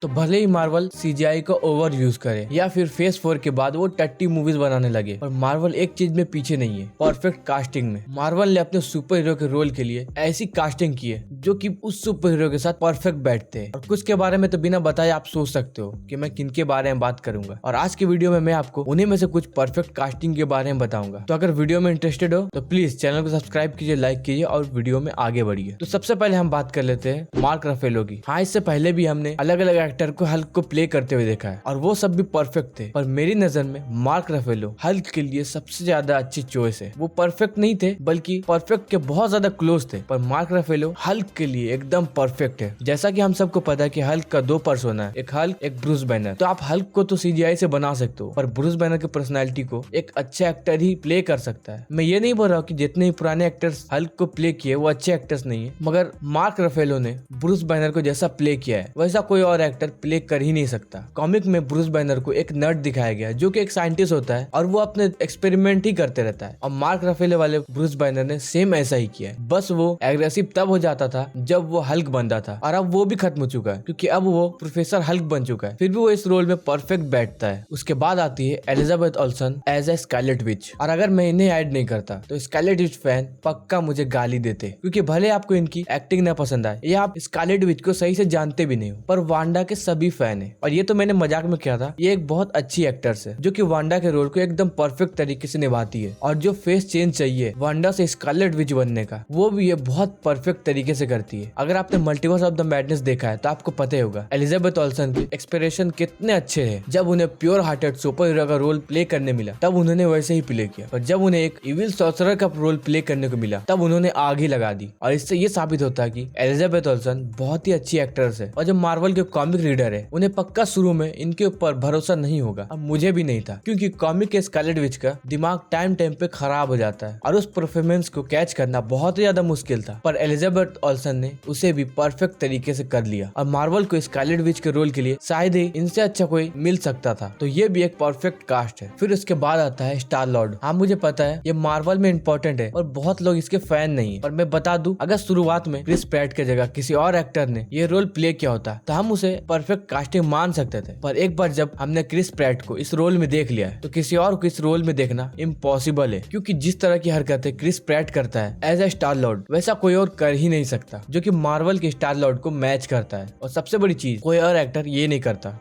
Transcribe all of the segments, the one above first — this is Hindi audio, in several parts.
तो भले ही मार्वल सीजीआई का ओवर यूज करे या फिर फेज 4 के बाद वो टट्टी मूवीज बनाने लगे, पर मार्वल एक चीज में पीछे नहीं है, परफेक्ट कास्टिंग में। मार्वल ने अपने सुपर हीरो के रोल के लिए ऐसी कास्टिंग की है जो कि उस सुपर हीरो के साथ परफेक्ट बैठते हैं। और कुछ के बारे में तो बिना बताए आप सोच सकते हो कि मैं किन के बारे में बात करूंगा, और आज की वीडियो में मैं आपको उन्हीं में से कुछ परफेक्ट कास्टिंग के बारे में बताऊंगा। तो अगर वीडियो में इंटरेस्टेड हो तो प्लीज चैनल को सब्सक्राइब कीजिए, लाइक कीजिए और वीडियो में आगे बढ़िए। तो सबसे पहले हम बात कर लेते हैं मार्क रफेलो की। हाँ, इससे पहले भी हमने अलग अलग एक्टर को हल्क को प्ले करते हुए देखा है और वो सब भी परफेक्ट थे, पर मेरी नजर में मार्क रफेलो हल्क के लिए सबसे ज्यादा अच्छी चॉइस है। वो परफेक्ट नहीं थे बल्कि परफेक्ट के बहुत ज्यादा क्लोज थे, पर मार्क रफेलो हल्क के लिए एकदम परफेक्ट है। जैसा कि हम सबको पता है कि हल्क का दो पर्सोना है, एक हल्क एक ब्रूस बैनर। तो आप हल्क को तो सीजीआई से बना सकते हो, पर ब्रूस बैनर की पर्सनैलिटी को एक अच्छा एक्टर ही प्ले कर सकता है। मैं ये नहीं बोल रहा हूँ कि जितने ही पुराने एक्टर्स हल्क को प्ले किए वो अच्छे एक्टर्स नहीं है, मगर मार्क रफेलो ने ब्रूस बैनर को जैसा प्ले किया है वैसा कोई और एक्टर प्ले कर ही नहीं सकता। कॉमिक में ब्रूस बैनर को एक नर्ड दिखाया गया जो कि एक साइंटिस्ट होता है और वो अपने एक्सपेरिमेंट ही करते रहता है, और मार्क रफेलो वाले ब्रूस बैनर ने सेम ऐसा ही किया है। बस वो एग्रेसिव तब हो जाता था जब वो हल्क बनता था, और अब वो भी खत्म हो चुका है क्योंकि अब वो प्रोफेसर हल्क बन चुका है। फिर भी वो इस रोल में परफेक्ट बैठता है। उसके बाद आती है Elizabeth Olsen as a Scarlet Witch, और अगर मैं इन्हें ऐड नहीं करता तो स्कारलेट विच फैन पक्का मुझे गाली देते, क्योंकि भले आपको इनकी एक्टिंग ना पसंद आए या आप स्कारलेट विच को सही से जानते भी नहीं हो, पर वांडा के सभी फैन है। और ये तो मैंने मजाक में किया था, ये एक बहुत अच्छी एक्ट्रेस है जो कि वांडा के रोल को एकदम परफेक्ट तरीके से निभाती है, और जो फेस चेंज चाहिए वांडा से स्कारलेट विच बनने का वो भी ये बहुत परफेक्ट तरीके से करती है। अगर आपने मल्टीवर्स ऑफ द मैडनेस देखा है तो आपको पता होगा एलिजाबेथ ओल्सन के एक्सप्रेशन कितने अच्छे हैं। जब उन्हें प्योर हार्टेड सुपर हीरो का रोल प्ले करने मिला तब उन्होंने वैसे ही प्ले किया, और जब उन्हें एक इविल सॉर्सरर का रोल प्ले करने को मिला तब उन्होंने आग ही लगा दी। और इससे ये साबित होता है कि एलिजाबेथ ओल्सन बहुत ही अच्छी एक्ट्रेस है, और जो मार्वल के कॉमिक रीडर है उन्हें पक्का शुरू में इनके ऊपर भरोसा नहीं होगा। अब मुझे भी नहीं था, क्योंकि कॉमिक के स्कारलेट विच का दिमाग टाइम पे खराब हो जाता है और उस परफॉर्मेंस को कैच करना बहुत ही ज्यादा मुश्किल था, पर एलिजाबेथ ओल्सन ने उसे भी परफेक्ट तरीके से कर लिया। और मार्वल को स्कारलेट विच के रोल के लिए शायद ही इनसे अच्छा कोई मिल सकता था, तो ये भी एक परफेक्ट कास्ट है। फिर उसके बाद आता है स्टार लॉर्ड। हाँ, मुझे पता है ये मार्वल में इम्पोर्टेंट है और बहुत लोग इसके फैन नहीं है, पर मैं बता दूं, अगर शुरुआत में क्रिस प्रैट के जगह किसी और एक्टर ने ये रोल प्ले किया होता तो हम उसे परफेक्ट कास्टिंग मान सकते थे, पर एक बार जब हमने क्रिस प्रैट को इस रोल में देख लिया है तो किसी और को इस रोल में देखना इम्पॉसिबल है, क्योंकि जिस तरह की हरकतें क्रिस प्रैट करता है एज ए स्टार लॉर्ड वैसा कोई और कर ही नहीं सकता, जो कि मार्वल के स्टार लॉर्ड को मैच करता है। और सबसे बड़ी चीज, कोई और एक्टर ये नहीं करता।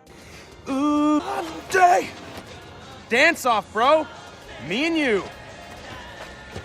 Dance off, bro. Me and you.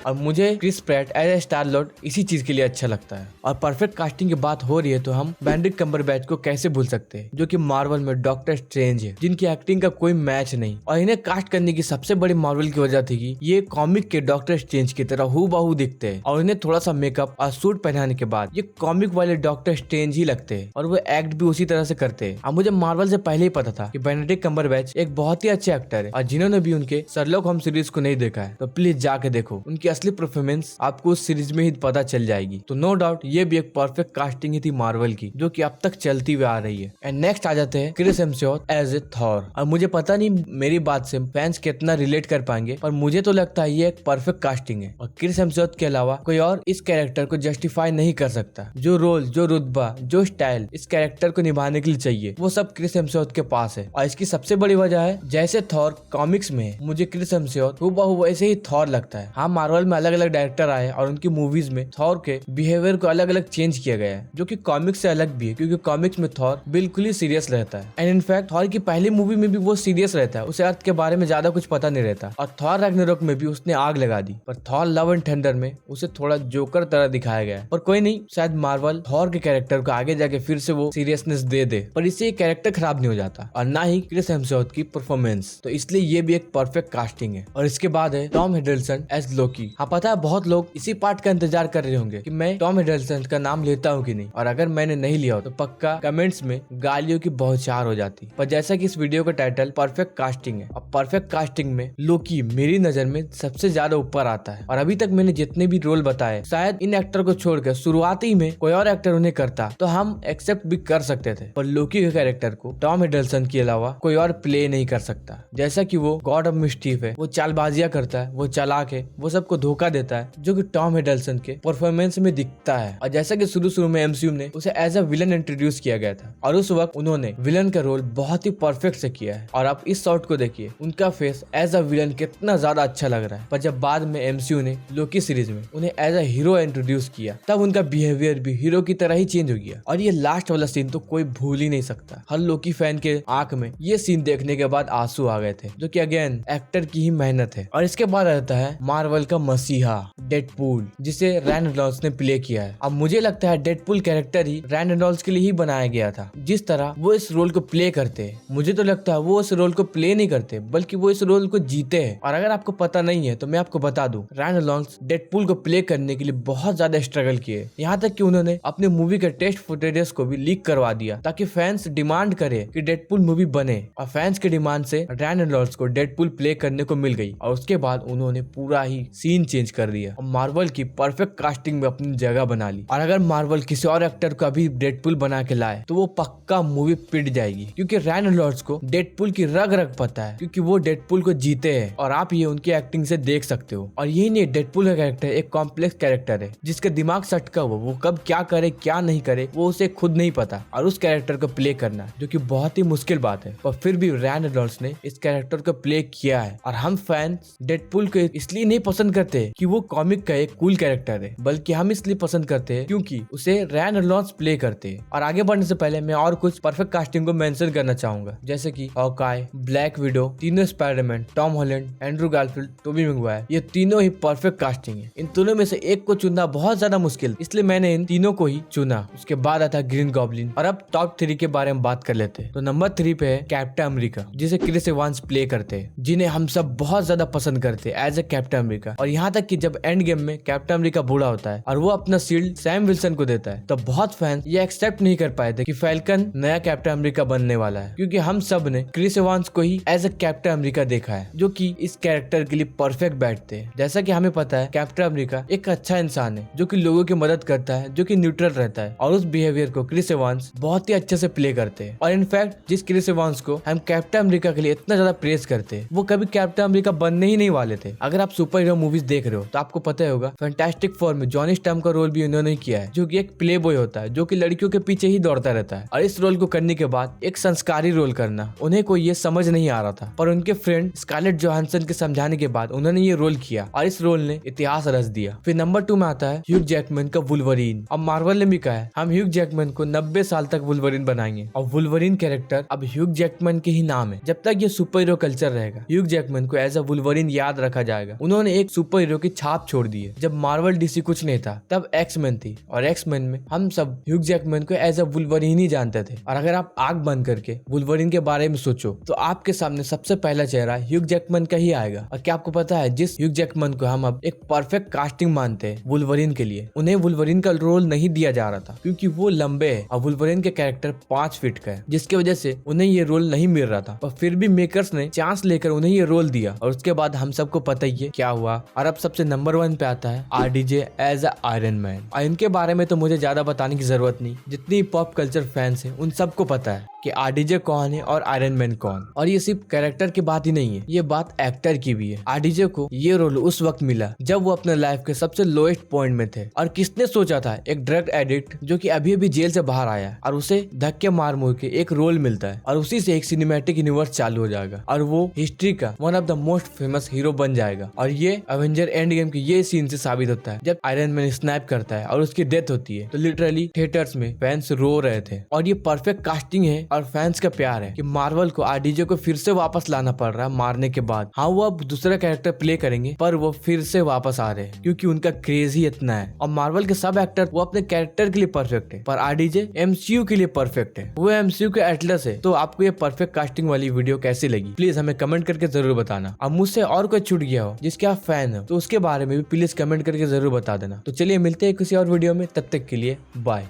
और मुझे Chris Pratt as a Star Lord इसी चीज के लिए अच्छा लगता है। और परफेक्ट कास्टिंग की बात हो रही है तो हम बेनेडिक्ट कम्बरबैच को कैसे भूल सकते हैं, जो कि मार्वल में डॉक्टर स्ट्रेंज है, जिनकी एक्टिंग का कोई मैच नहीं। और इन्हें कास्ट करने की सबसे बड़ी मार्वल की वजह थी कि ये कॉमिक के डॉक्टर स्ट्रेंज की तरह हूबहू दिखते हैं, और इन्हें थोड़ा सा मेकअप और सूट पहनाने के बाद ये कॉमिक वाले डॉक्टर स्ट्रेंज ही लगते हैं, और वो एक्ट भी उसी तरह से करते हैं। अब मुझे मार्वल से पहले ही पता था कि बेनेडिक्ट कम्बरबैच एक बहुत ही अच्छे एक्टर है, और जिन्होंने भी उनके शर्लॉक होम्स सीरीज को नहीं देखा है तो प्लीज जाके देखो, उनकी असली परफॉर्मेंस आपको उस सीरीज में ही पता चल जाएगी। तो नो डाउट ये भी एक परफेक्ट कास्टिंग ही थी मार्वल की, जो कि अब तक चलती हुई आ रही है। एंड नेक्स्ट आ जाते हैं Chris Hemsworth as a Thor. और मुझे पता नहीं मेरी बात से फैंस कितना रिलेट कर पाएंगे, पर मुझे तो लगता है ये एक परफेक्ट कास्टिंग है, और क्रिस हेम्सवर्थ के अलावा कोई और इस कैरेक्टर को जस्टिफाई नहीं कर सकता। जो रोल, जो रुतबा, जो स्टाइल इस कैरेक्टर को निभाने के लिए चाहिए वो सब क्रिस हेम्सवर्थ के पास है। और इसकी सबसे बड़ी वजह है, जैसे थॉर कॉमिक्स में है, मुझे क्रिस हेम्सवर्थ हूबहू वैसे ही थॉर लगता है। हाँ, मार्वल में अलग अलग डायरेक्टर आए और उनकी मूवीज में थॉर के बिहेवियर को अलग अलग चेंज किया गया है, जो कि कॉमिक्स से अलग भी है, क्योंकि कॉमिक्स में थॉर बिल्कुल ही सीरियस रहता है। एंड इनफैक्ट थॉर की पहली मूवी में भी वो सीरियस रहता है, उसे अर्थ के बारे में ज्यादा कुछ पता नहीं रहता। और थॉर रैग्नारोक में भी उसने आग लगा दी, पर थॉर लव एंड थंडर में उसे थोड़ा जोकर तरह दिखाया गया है। पर कोई नहीं, शायद मार्वल थॉर के कैरेक्टर को आगे जाके फिर से वो सीरियसनेस दे दे, पर इससे ये कैरेक्टर खराब नहीं हो जाता, और ना ही क्रिस हेम्सवर्थ की परफॉर्मेंस। तो इसलिए ये भी एक परफेक्ट कास्टिंग है। और इसके बाद है टॉम हिडलसन एज लोकी। हाँ, पता है बहुत लोग इसी पार्ट का इंतजार कर रहे होंगे कि मैं टॉम हिडलसन का नाम लेता हूँ कि नहीं, और अगर मैंने नहीं लिया हो तो पक्का कमेंट्स में गालियों की बौछार हो जाती। पर जैसा कि इस वीडियो का टाइटल परफेक्ट कास्टिंग है, और परफेक्ट कास्टिंग में लोकी मेरी नजर में सबसे ज्यादा ऊपर आता है। और अभी तक मैंने जितने भी रोल बताए, शायद इन एक्टर को छोड़कर शुरुआती में कोई और एक्टर उन्हें करता तो हम एक्सेप्ट भी कर सकते थे, पर लोकी के कैरेक्टर को टॉम हिडलसन के अलावा कोई और प्ले नहीं कर सकता। जैसा कि वो गॉड ऑफ मिस्टीफ है, वो चालबाजियां करता है, वो चालाक है, वो सब सबको धोखा देता है, जो कि टॉम हिडलसन के परफॉर्मेंस में दिखता है। और जैसा कि शुरू में एमसीयू ने उसे एज अ विलन इंट्रोड्यूस किया गया था और उस वक्त उन्होंने विलन का रोल बहुत ही परफेक्ट से किया है। और आप इस शॉट को देखिए, उनका फेस एज अ विलन कितना ज्यादा अच्छा लग रहा है। पर जब बाद में एमसीयू ने लोकी सीरीज में उन्हें एज अ हीरो इंट्रोड्यूस किया, तब उनका बिहेवियर भी हीरो की तरह ही चेंज हो गया। और ये लास्ट वाला सीन तो कोई भूल ही नहीं सकता। हर लोकी फैन के आंख में ये सीन देखने के बाद आंसू आ गए थे, जो कि अगेन एक्टर की ही मेहनत है। और इसके बाद रहता है मार्वल का मसीहा डेडपूल, जिसे रैन रेनॉल्ड्स ने प्ले किया है। अब मुझे लगता है डेडपूल कैरेक्टर ही रैन रेनॉल्ड्स के लिए ही बनाया गया था। जिस तरह वो इस रोल को प्ले करते हैं, मुझे तो लगता है वो इस रोल को प्ले नहीं करते, बल्कि वो इस रोल को जीते हैं। और अगर आपको पता नहीं है तो मैं आपको बता दूं, रैन रेनॉल्ड्स डेडपूल को प्ले करने के लिए बहुत ज्यादा स्ट्रगल किए। यहाँ तक कि उन्होंने अपने मूवी के टेस्ट फुटेजेस को भी लीक करवा दिया, ताकि फैंस डिमांड करे कि डेडपूल मूवी बने। और फैंस के डिमांड से रैन रेनॉल्ड्स को डेडपूल प्ले करने को मिल गई। और उसके बाद उन्होंने पूरा ही सीन चेंज कर दिया और मार्वल की परफेक्ट कास्टिंग में अपनी जगह बना ली। और अगर मार्वल किसी और एक्टर को अभी डेडपूल बना के लाए तो वो पक्का मूवी पिट जाएगी, क्योंकि रैन रेनॉल्ड्स को डेडपूल की रग रग पता है, क्योंकि वो डेडपूल को जीते हैं। और आप ये उनकी एक्टिंग से देख सकते हो। और यही नहीं, डेडपूल का कैरेक्टर एक कॉम्प्लेक्स कैरेक्टर है, जिसका दिमाग सटका हुआ, वो कब क्या करे क्या नहीं करे वो उसे खुद नहीं पता। और उस कैरेक्टर को प्ले करना जो कि बहुत ही मुश्किल बात है, पर फिर भी रैन रेनॉल्ड्स ने इस कैरेक्टर को प्ले किया है। और हम फैंस डेडपूल को इसलिए नहीं पसंद करते कि वो कॉमिक का एक कूल कैरेक्टर है, बल्कि हम इसलिए पसंद करते हैं क्योंकि उसे रैन रेनॉल्ड्स प्ले करते हैं। और आगे बढ़ने से पहले मैं और कुछ परफेक्ट कास्टिंग को मेंशन करना चाहूंगा, जैसे कि हॉकाई, ब्लैक विडो, तीनों Spiderman, Tom Holland, Andrew Garfield, Toby Maguire, ये तीनों ही परफेक्ट कास्टिंग है। इन तीनों में से एक को चुनना बहुत ज्यादा मुश्किल, इसलिए मैंने इन तीनों को ही चुना। उसके बाद आता ग्रीन गॉब्लिन। और अब टॉप 3 के बारे में बात कर लेते हैं। तो नंबर 3 पे है कैप्टन अमेरिका, जिसे क्रिस एवांस प्ले करते हैं, जिन्हें हम सब बहुत ज्यादा पसंद करते हैं एज ए कैप्टन अमेरिका। और यहाँ तक कि जब एंड गेम में कैप्टन अमेरिका बूढ़ा होता है और वो अपना शील्ड सैम विल्सन को देता है, तो बहुत फैंस ये एक्सेप्ट नहीं कर पाए थे कि फैल्कन नया कैप्टन अमेरिका बनने वाला है, क्योंकि हम सब ने क्रिस एवांस को ही एज ए कैप्टन अमेरिका देखा है, जो कि इस कैरेक्टर के लिए परफेक्ट बैठते हैं। जैसा कि हमें पता है कैप्टन अमेरिका एक अच्छा इंसान है, जो कि लोगों की मदद करता है, जो कि न्यूट्रल रहता है। और उस बिहेवियर को क्रिस एवांस बहुत ही अच्छे से प्ले करते हैं। और इनफैक्ट जिस क्रिस एवांस को हम कैप्टन अमेरिका के लिए इतना ज्यादा प्रेस करते हैं, वो कभी कैप्टन अमेरिका बनने ही नहीं वाले थे। अगर आप सुपर हीरो मूवीज देख रहे हो तो आपको पता ही होगा फैंटास्टिक फोर में जॉनी स्टॉर्म का रोल भी उन्होंने किया है, जो कि एक प्ले बॉय होता है, जो कि लड़कियों के पीछे ही दौड़ता रहता है। और इस रोल को करने के बाद एक संस्कारी रोल करना उन्हें कोई ये समझ नहीं आ रहा था, पर उनके फ्रेंड स्कारलेट जोहानसन के समझाने के बाद उन्होंने ये रोल किया और इस रोल ने इतिहास रच दिया। फिर नंबर 2 में आता है ह्यूग जैकमैन का वुल्वरीन। अब मार्वल ने भी कहा है हम ह्यूग जैकमैन को 90 साल तक वुल्वरीन बनाएंगे, और वुल्वरीन कैरेक्टर अब ह्यूग जैकमैन के ही नाम है। जब तक ये सुपर हीरो कल्चर रहेगा, ह्यूग जैकमैन को एज अ वुल्वरीन याद रखा जाएगा। उन्होंने एक सुपर हीरो की छाप छोड़ दी है। जब मार्वल डीसी कुछ नहीं था, तब एक्समैन थी, और एक्समैन में हम सब ह्यूग जैकमैन को एज अ वुल्वरीन ही जानते थे। और अगर आप आंख बंद करके वुल्वरीन के बारे में सोचो तो आपके सामने सबसे पहला चेहरा ह्यूग जैकमैन का ही आएगा। और क्या आपको पता है, जिस ह्यूग जैकमैन को हम अब एक परफेक्ट कास्टिंग मानते हैं वुल्वरीन के लिए, उन्हें वुल्वरीन का रोल नहीं दिया जा रहा था, क्योंकि वो लंबे है और वुल्वरीन के कैरेक्टर 5 फीट का है, जिसकी वजह से उन्हें ये रोल नहीं मिल रहा था। पर फिर भी मेकर्स ने चांस लेकर उन्हें ये रोल दिया, और उसके बाद हम सबको पता ही है क्या हुआ। और अब सबसे नंबर 1 पे आता है RDJ as a Iron Man. और इनके बारे में तो मुझे ज्यादा बताने की जरूरत नहीं, जितनी पॉप कल्चर फैंस हैं उन सबको पता है कि RDJ कौन है और आयरन मैन कौन। और ये सिर्फ कैरेक्टर की बात ही नहीं है, ये बात एक्टर की भी है। RDJ को ये रोल उस वक्त मिला जब वो अपने लाइफ के सबसे लोएस्ट पॉइंट में थे। और किसने सोचा था एक ड्रग एडिक्ट जो कि अभी अभी जेल से बाहर आया और उसे धक्के मार मुड़ के एक रोल मिलता है, और उसी से एक सिनेमैटिक यूनिवर्स चालू हो जाएगा, और वो हिस्ट्री का one of the most famous hero बन जाएगा। और ये एवेंजर एंड गेम के ये सीन से साबित होता है, जब आयरन मैन स्नैप करता है और उसकी डेथ होती है, तो लिटरली थिएटर्स में फैंस रो रहे थे। और ये परफेक्ट कास्टिंग है और फैंस का प्यार है कि मार्वल को RDJ को फिर से वापस लाना पड़ रहा है मारने के बाद। हाँ, वो अब दूसरा कैरेक्टर प्ले करेंगे, पर वो फिर से वापस आ रहे हैं क्योंकि उनका क्रेज ही इतना है। और मार्वल के सब एक्टर वो अपने कैरेक्टर के लिए परफेक्ट है, पर RDJ MCU के लिए परफेक्ट है। वो MCU के एटलस है। तो आपको ये परफेक्ट कास्टिंग वाली वीडियो कैसी लगी, प्लीज हमें कमेंट करके जरूर बताना। अब मुझसे और कोई छूट गया हो जिसके आप फैन हो, तो उसके बारे में भी प्लीज कमेंट करके जरूर बता देना। तो चलिए मिलते हैं किसी और वीडियो में, तब तक के लिए बाय।